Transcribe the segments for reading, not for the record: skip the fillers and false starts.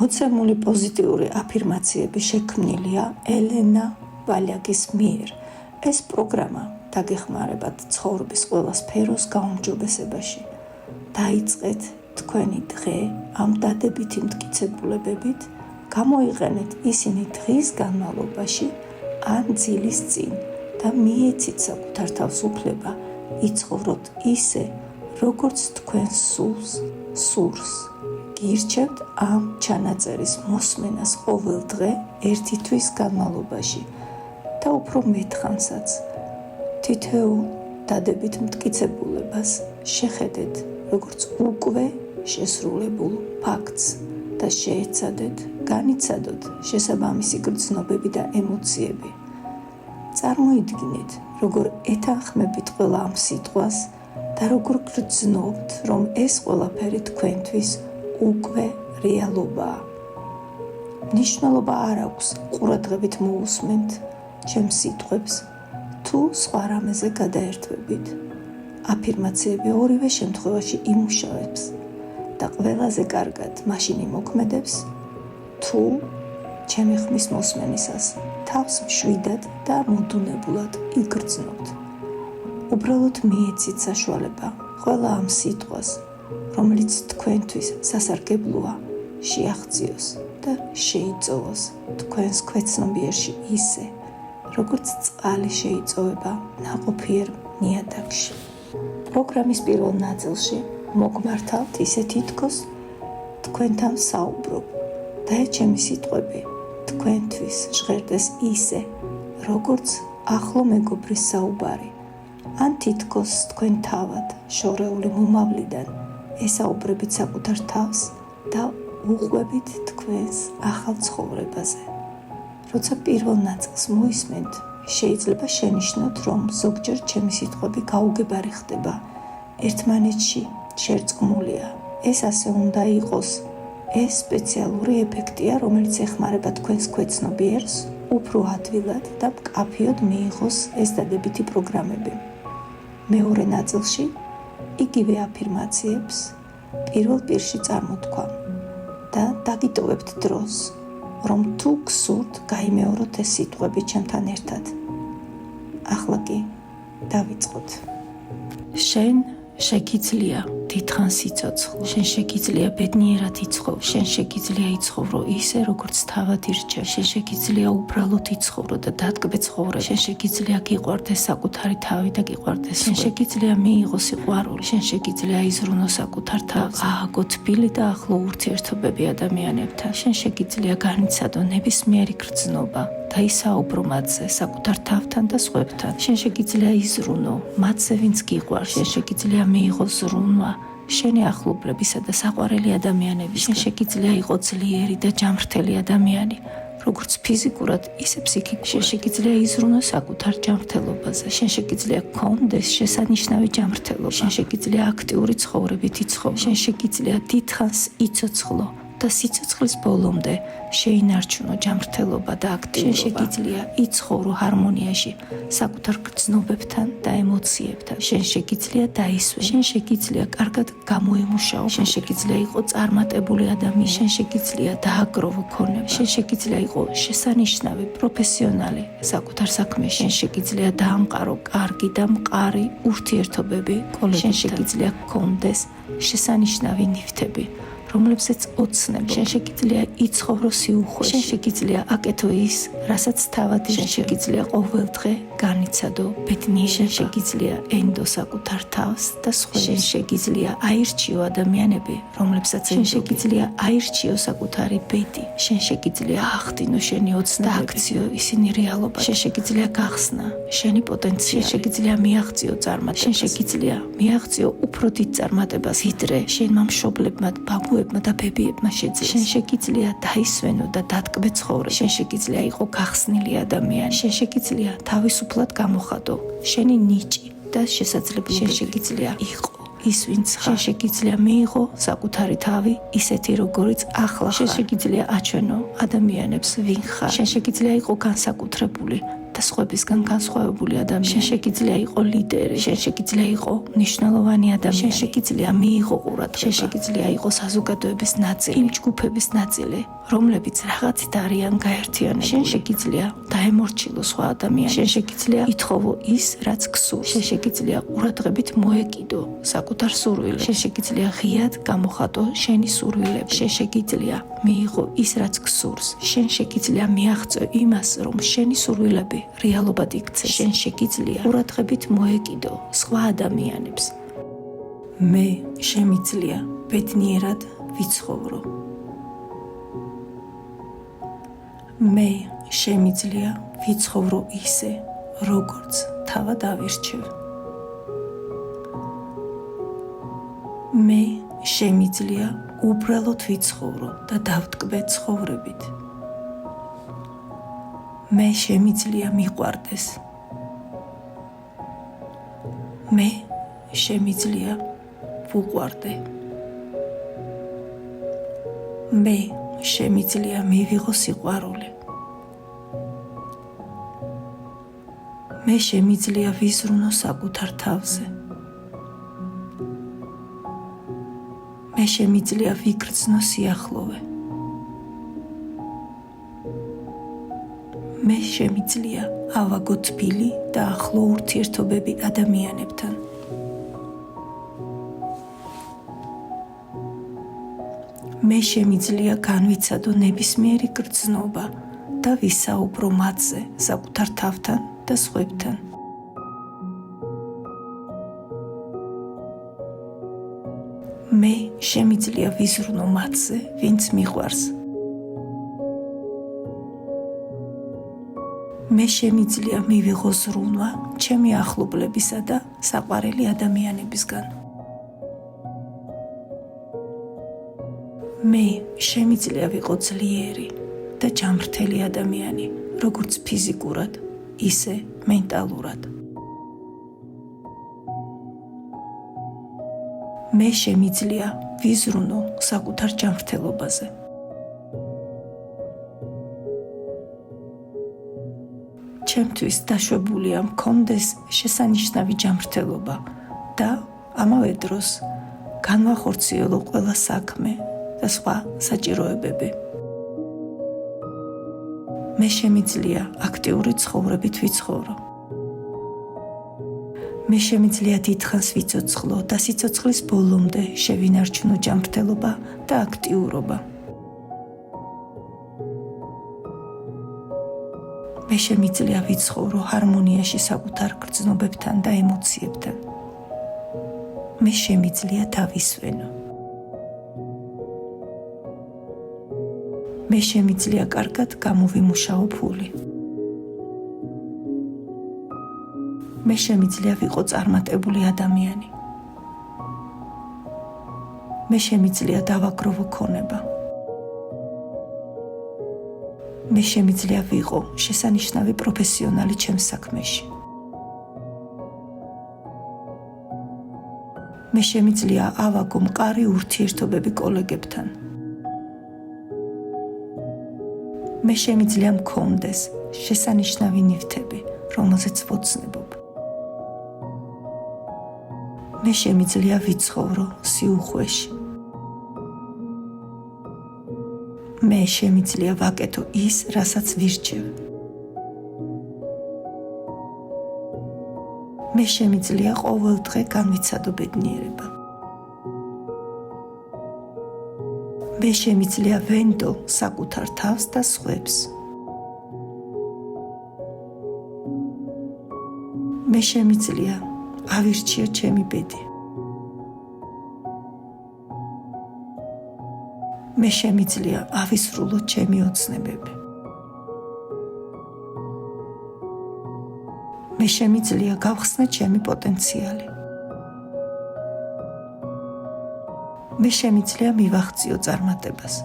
მოცემული პოზიტიური აფირმაციები შექმნილია ელენა ვალიაგის მიერ. ეს პროგრამა დაგეხმარებათ ცხოვრების ყველა სფეროს გაუმჯობესებაში. დაიწყეთ თქვენი დღე ამ დადებითი მტკიცებულებებით, გამოიყენეთ ისინი დღის განმავლობაში ან ძილის წინ და მიეცით საკუთარ თავს უფლება იცხოვროთ ისე, როგორც თქვენ სურს. გირჩევთ ამ ჩანაწერის მოსმენას ყოველ დღე ერთი თვის განმავლობაში და უფრო მეტხანსაც თითოეულ დადებით მტკიცებულებას შეხედეთ როგორც უკვე შესრულებულ ფაქტს და შეეცადეთ განიცადოთ შესაბამისი გრძნობები და ემოციები. წარმოიდგინეთ, როგორ ეთანხმებით ყველა ამ სიტყვას და როგორ გრძნობთ, რომ ეს ყველაფერი თქვენთვის უკვე რეალობაა. მნიშვნელობა არ აქვს ყურადღებით მოусმენთ ჩემს სიტყვებს თუ სხვა რამეზე გადაერთვებით. აფირმაციები ორივე შემთხვევაში იმუშავებს და ყველაზე კარგად მაშინ იმოქმედებს, თუ ჩემი ხმის მოსმენისას თავს მშვიდად და მოდუნებულად იგრძნობთ. უბრალოდ მიეცით საშუალება ყველა ამ სიტყვას, რომელიც თქვენთვის სასარგებლოა, შეაღწიოს და შეიწოვოს თქვენს ქვეცნობიერში ისე, როგორც წყალი შეიწოვება ნაყოფიერ ნიადაგში. პროგრამის პირველ ნაწილში მოგმართავთ ისე თითქოს თქვენთან საუბრობ და ჩემი სიტყვები თქვენთვის ჟღერდეს ისე, როგორც ახლო მეგობრის საუბარი, ან თითქოს თქვენ თავად შორეული მომავლიდან ესაუბრებით საკუთარ თავს და უყვებით თქვენს ახალ ცხოვრებაზე. როცა პირველ ნაწილს მოისმენთ, შეიძლება შენიშნოთ, რომ ზოგჯერ ჩემი სიტყვები გაუგებარი ხდება, ერთმანეთში შერწყმულია. ეს ასე უნდა იყოს. ეს სპეციალური ეფექტია, რომელიც ეხმარება თქვენს ქვეცნობიერს უფრო ადვილად და მკაფიოდ მიიღოს ეს დადებითი პროგრამები. მეორე ნაწილში იგივე აფირმაციებს პირველ პირში წარმოთქვა და დაგიტოვებთ დროს, რომ თუ გსურთ გაიმეოროთ ეს სიტყვები ჩემთან ერთად. ახლა კი დავიწყოთ. შენ შეგიძლია დიდხანს იცოცხლო, შენ შეგიძლია ბედნიერად იცხოვრო, შენ შეგიძლია იცხოვრო ისე, როგორც თავად ირჩევ, შენ შეგიძლია უბრალოდ იცხოვრო და დადგმე ცხოვრება, შენ შეგიძლია გიყვარდეს საკუთარი თავი და გიყვარდეს, შენ შეგიძლია მიიღო სიყვარული, შენ შეგიძლია იზრუნო საკუთარ თავს, ააგო თბილი და ახლო ურთიერთობები ადამიანებთან, შენ შეგიძლია განიცადო ნებისმიერი გრძნობა და ისაუბრო მათზე საკუთარ თავთან და სხვებთან. შენ შეგიძლია იზრუნო მათზე, ვინც გიყვარს, შენ შეგიძლია მიიღო ზრუნვა შენი ახლობლებისა და საყვარელი ადამიანების. შენ შეგიძლია იყო ძლიერი და ჯანმრთელი ადამიანი, როგორც ფიზიკურად, ისე ფსიქიკურად. შენ შეგიძლია იზრუნო საკუთარ ჯანმრთელობაზე. შენ შეგიძლია გქონდეს შესანიშნავი ჯანმრთელობა. შენ შეგიძლია აქტიური ცხოვრებით იცხოვრო. შენ შეგიძლია დიდხანს იცოცხლო და სიცოცხლის ბოლომდე შეინარჩუნო ჯანმრთელობა და აქტიურობა. შენ შეგიძლია იცხოვრო ჰარმონიაში საკუთარ გრძნობებთან და ემოციებთან. შენ შეგიძლია დაისვენო. შენ შეგიძლია კარგად გამოემუშაო. შენ შეგიძლია იყო წარმატებული ადამიანი. შენ შეგიძლია დააგროვო ქონება. შენ შეგიძლია იყო შესანიშნავი პროფესიონალი საკუთარ საქმეში. შენ შეგიძლია დაამყარო კარგი და მყარი ურთიერთობები კოლეგებთან. შენ შეგიძლია გქონდეს შესანიშნავი ნივთები, რომლებსაც ოცნებ. შენ შეგიძლია იცხოვრო სიუხვეში. შენ შეგიძლია აკეთო ის, რასაც თავად ირჩევ. შენ შეგიძლია ყოველ დღე განიცადო ბედნიერება. შენ შეგიძლია ენდო საკუთარ თავს და სხვებს. შენ შეგიძლია აირჩიო ადამიანები, რომლებსაც შენ შეგიძლია აირჩიო საკუთარი ბედი. შენ შეგიძლია აღხდინო შენი ოცნება და აქციო ისინი რეალობა. შენ შეგიძლია გახსნა შენი პოტენციალი. შენ შეგიძლია მიაღწიო წარმატებას. შენ შეგიძლია მიაღწიო უფრო დიდ წარმატებას, ვიდრე შენმა მშობლებმა, ბაბუებმა და ბებიებმა შეძლეს. შენ შეგიძლია დაისვენო და დატკბე ცხოვრება. შენ შეგიძლია იყო გახსნილი ადამიანი. შენ შეგიძლია თავისუფლად გამოხატო შენი ნიჭი და შესაძლებლობები. შენ შეგიძლია იყო ის, ვინც ხარ. შენ შეგიძლია მიიღო საკუთარი თავი ისეთი, როგორიც ახლა ხარ. შენ შეგიძლია აჩვენო ადამიანებს, ვინ ხარ. შენ შეგიძლია იყო განსაკუთრებული და და სხვებისგან განსხვავებული ადამიანი. შენ შეგიძლია იყო ლიდერი, შენ შეგიძლია იყო მნიშვნელოვანი ადამიანი, შენ შეგიძლია მიიღო ყურადღება, შენ შეგიძლია იყო საზოგადოების ნაწილი, იმ ჯგუფების ნაწილი, რომლებიც რაღაცით არიან გაერთიანებული. შენ შეგიძლია დაემორჩილო სხვა ადამიანს, შენ შეგიძლია ითხოვო ის, რაც გსურს, შენ შეგიძლია ყურადღებით მოეკიდო საკუთარ სურვილებს, შენ შეგიძლია ღიად გამოხატო შენი სურვილები, შენ შეგიძლია მიიღო ის, რაც გსურს, შენ შეგიძლია მიაღწევ იმას, რომ შენი სურვილები რეალობად იქცეს, შენ შეგიძლია ყურადღებით მოეკიდო სხვა ადამიანებს. მე შემიძლია ბედნიერად ვიცხოვრო. მე შემიძლია ვიცხოვრო ისე, როგორც თავად ავირჩევ. მე შემიძლია უბრალოდ ვიცხოვრო და დავტკბე ცხოვრებით. მე შემიძლია მიყვარდეს. მე შემიძლია ვუყვარდე. მე შემიძლია მივიღო სიყვარული. მე შემიძლია ვიზრუნო საკუთარ თავზე. მე შემიძლია ვიგრძნო სიახლოვე. მე შემიძლია ავაგო თბილი და ახლო ურთიერთობები ადამიანებთან. მე შემიძლია განვიცადო ნებისმიერი გრძნობა და ვისაუბრო მათზე საკუთარ თავთან და სხვებთან. მე შემიძლია ვიზრუნო მათზე, ვინც მიყვარს. მე შემიძლია მივიღო ზრუნვა ჩემი ახლობლებისა და საყვარელი ადამიანებისგან. მე შემიძლია ვიყო ძლიერი და ჯანმრთელი ადამიანი, როგორც ფიზიკურად, ისე მენტალურად. მე შემიძლია ვიზრუნო საკუთარ ჯანმრთელობაზე. ჩემთვის დაშვებულია მქონდეს შესანიშნავი ჯანმრთელობა და ამავე დროს განვახორციელო ყველა საქმე და სხვა საჭიროებები. მე შემიძლია აქტიური ცხოვრებით ვიცხოვრო. მე შემიძლია დიდხანს ვიცოცხლო და სიცოცხლის ბოლომდე შევინარჩუნო ჯანმრთელობა და აქტიურობა. მე შემიძლია ვიცხოვრო ჰარმონიაში საკუთარ გრძნობებთან და ემოციებთან. მე შემიძლია დავისვენო. მე შემიძლია კარგად გამოვიმუშაო ფული. მე შემიძლია ვიყო წარმატებული ადამიანი. მე შემიძლია დავაგროვო ქონება. მე შემიძლია ვიყო შესანიშნავი პროფესიონალი ჩემს საქმეში. მე შემიძლია ავაგო მყარი ურთიერთობები კოლეგებთან. მე შემიძლია მქონდეს შესანიშნავი ნივთები, რომელზეც ვოცნებობ. მე შემიძლია ვიცხოვრო სიუხვეში. მე შემიძლია ვაკეთო ის, რასაც ვირჩევ. მე შემიძლია ყოველ დღე განვიცადო ბედნიერება. მე შემიძლია ვენდო საკუთარ თავს და სხვებს. მე შემიძლია ავირჩიო ჩემი ბედი. მე შემიძლია ავისრულო ჩემი ოცნებები. მე შემიძლია გავხსნე ჩემი პოტენციალი. მე შემიძლია მივახციო წარმატებას.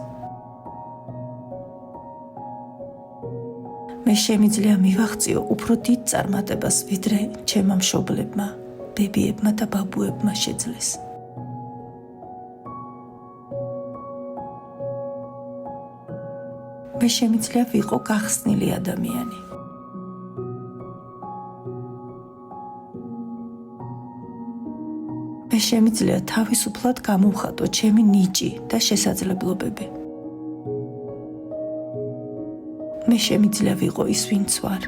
მე შემიძლია მივახციო უფრო დიდ წარმატებას, ვიდრე ჩემმა მშობლებმა, ბებიებმა და ბაბუებმა შეძლეს. მე შემიძლია ვიყო გახსნილი ადამიანი. შემიძლია თავისუფლად გამოვხატო ჩემი ნიჭი და შესაძლებლობები. მე შემიძლია ვიყო ის, ვინც ვარ.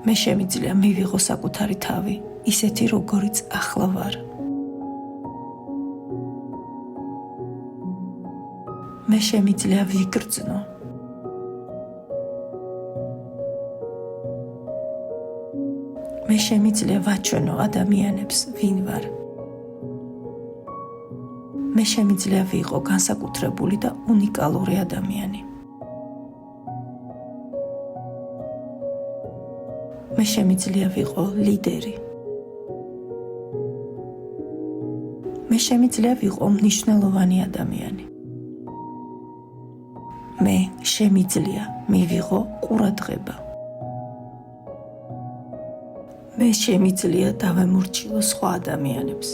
მე შემიძლია მივიღო საკუთარი თავი, ისეთი როგორიც ახლა ვარ. მე შემიძლია ვიგრძნო. მე შემიძლია ვაჩვენო ადამიანებს, ვინ ვარ. მე შემიძლია ვიყო განსაკუთრებული და უნიკალური ადამიანი. მე შემიძლია ვიყო ლიდერი. მე შემიძლია ვიყო მნიშვნელოვანი ადამიანი. მე შემიძლია მივიღო ყურადღება. მე შემიძლია დავემორჩილო სხვა ადამიანებს.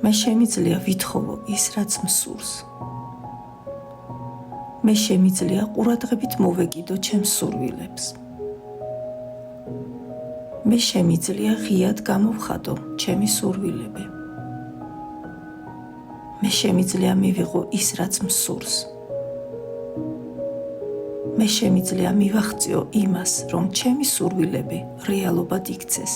მე შემიძლია ვითხოვო ის, რაც მსურს. მე შემიძლია ყურადღებით მოვეკიდო ჩემს სურვილებს. მე შემიძლია ღიად გამოვხატო ჩემი სურვილები. მე შემიძლია მივიღო ის, რაც მსურს. მე შემიძლია მივახციო იმას, რომ ჩემი სურვილები რეალობად იქცეს.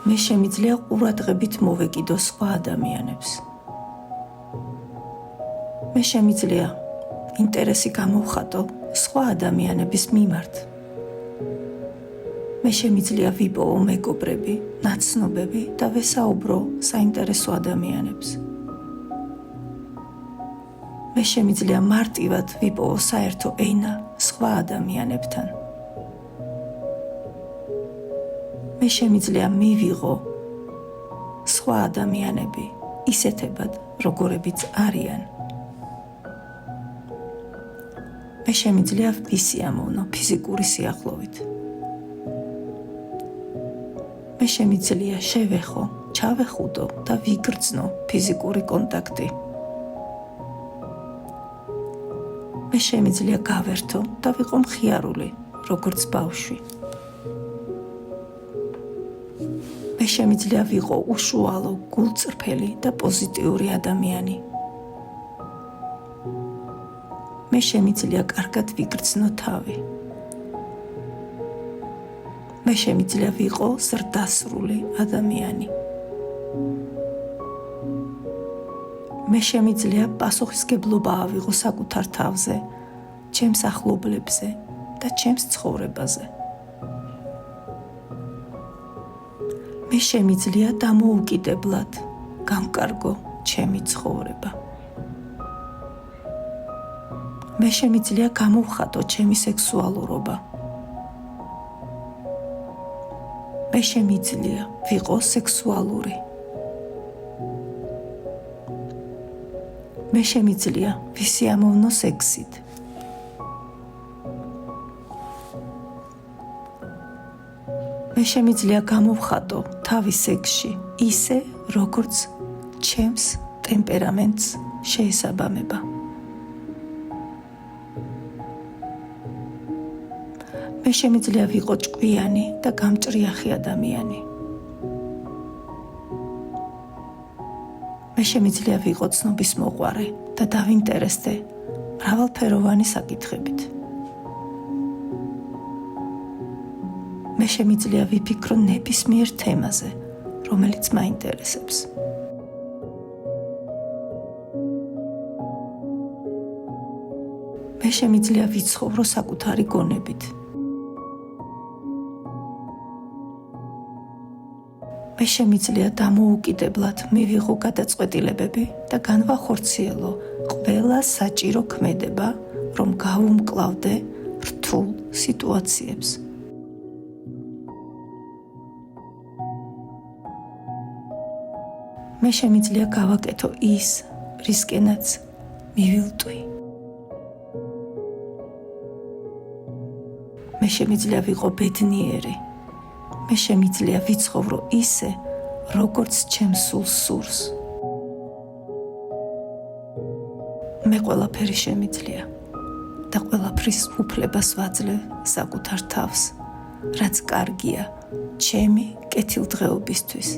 მე შემიძლია ყურადღებით მოვეკიდო სხვა ადამიანებს. მე შემიძლია ინტერესი გამოვხატო სხვა ადამიანების მიმართ. მე შემიძლია ვიპოვო მეგობრები, ნაცნობები და ვესაუბრო საინტერესო ადამიანებს. მე შემიძლია მარტივად ვიპოვო საერთო ენა სხვა ადამიანებთან. მე შემიძლია მივიღო სხვა ადამიანები ისეთებად, როგორებიც არიან. მე შემიძლია ვისიამოვნო ფიზიკური სიახლოვით. მე შემიძლია შევეხო, ჩავეხუტო და ვიგრძნო ფიზიკური კონტაქტი. მე შემიძლია გავერთო და ვიყო მხიარული, როგორც ბავშვი. მე შემიძლია ვიყო უშუალო, გულწრფელი და პოზიტიური ადამიანი. მე შემიძლია კარგად ვიგრძნო თავი. მე შემიძლია ვიყო ზრდასრული ადამიანი. მე შემიძლია პასუხისგებლობა ავიღო საკუთარ თავზე, ჩემს ახლობლებზე და ჩემს ცხოვრებაზე. მე შემიძლია დამოუკიდებლად გამკარგო ჩემი ცხოვრება. მე შემიძლია გამოვხატო ჩემი სექსუალურობა. მე შემიძლია ვიყო სექსუალური. მე შემიძლია ვისიამოვნო სექსით. მე შემიძლია გამოვხატო თავი სექსში ისე, როგორც ჩემს ტემპერამენტს შეესაბამება. მე შემიძლია ვიყო ჭკვიანი და გამჭრიახი ადამიანი. მე შემიძლია ვიყო ცნობის მოყვარე და დავინტერესდე მრავალფეროვანი საკითხებით. მე შემიძლია ვიფიქრო ნებისმიერ თემაზე, რომელიც მაინტერესებს. მე შემიძლია ვიცხოვრო საკუთარი გონებით. მე შემიძლია დამოუკიდებლად მივიღო გადაწყვეტილებები და განვახორციელო ყველა საჭირო ქმედება, რომ გავუმკლავდე რთულ სიტუაციებს. მე შემიძლია გავაკეთო ის, რისკენაც მივილტვი. მე შემიძლია ვიყო ბედნიერი. მე შემიძლია ვიცხოვრო ისე, როგორც ჩემს სულს სურს. მე ყველაფერი შემიძლია და ყველაფრის უფლებას ვაძლევ საკუთარ თავს, რაც კარგია ჩემი კეთილდღეობისთვის.